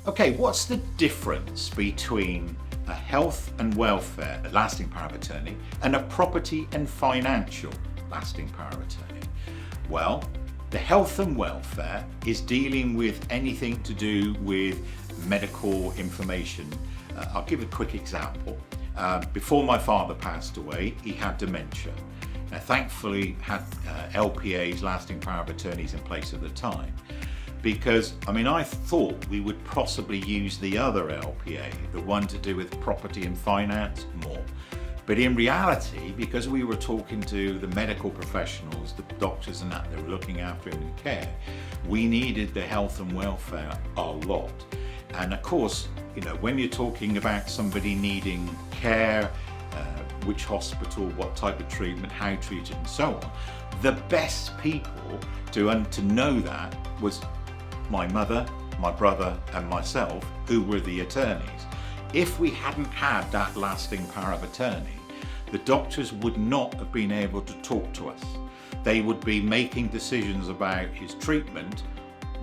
Okay, what's the difference between a health and welfare lasting power of attorney and a property and financial lasting power of attorney? Well, the health and welfare is dealing with anything to do with medical information. I'll give a quick example. Before my father passed away, he had dementia. Now, thankfully, had LPA's lasting power of attorneys in place at the time. Because, I thought we would possibly use the other LPA, the one to do with property and finance, more. But in reality, because we were talking to the medical professionals, the doctors and that were looking after him in care, we needed the health and welfare a lot. And of course, when you're talking about somebody needing care, which hospital, what type of treatment, how treated and so on, the best people to know that was my mother, my brother and myself, who were the attorneys. If we hadn't had that lasting power of attorney, the doctors would not have been able to talk to us. They would be making decisions about his treatment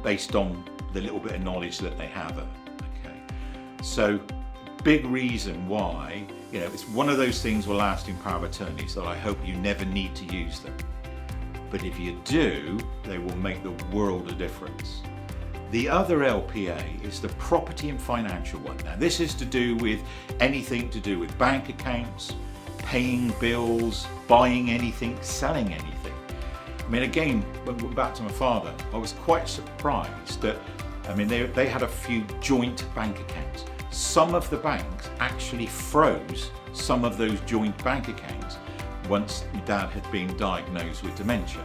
based on the little bit of knowledge that they have. Okay, so big reason why, it's one of those things with lasting power of attorneys that I hope you never need to use them. But if you do, they will make the world of difference. The other LPA is the property and financial one. Now, this is to do with anything to do with bank accounts, paying bills, buying anything, selling anything. Again, when we're back to my father, I was quite surprised that, they had a few joint bank accounts. Some of the banks actually froze some of those joint bank accounts once my dad had been diagnosed with dementia.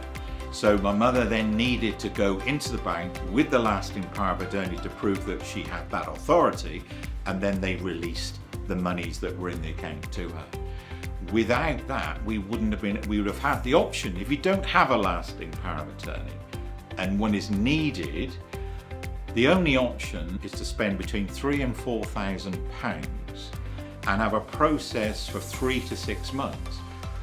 So my mother then needed to go into the bank with the lasting power of attorney to prove that she had that authority, and then they released the monies that were in the account to her. Without that, we would have had the option, if you don't have a lasting power of attorney and one is needed, the only option is to spend between £3,000 and £4,000 and have a process for 3 to 6 months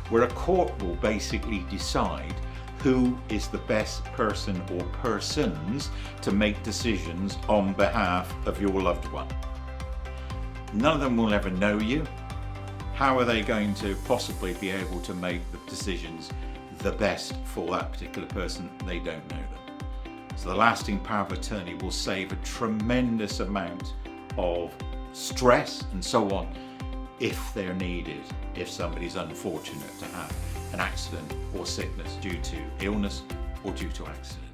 where a court will basically decide who is the best person or persons to make decisions on behalf of your loved one. None of them will ever know you. How are they going to possibly be able to make the decisions the best for that particular person? They don't know them. So the lasting power of attorney will save a tremendous amount of stress and so on if they're needed, if somebody's unfortunate to have an accident or sickness due to illness or due to accident.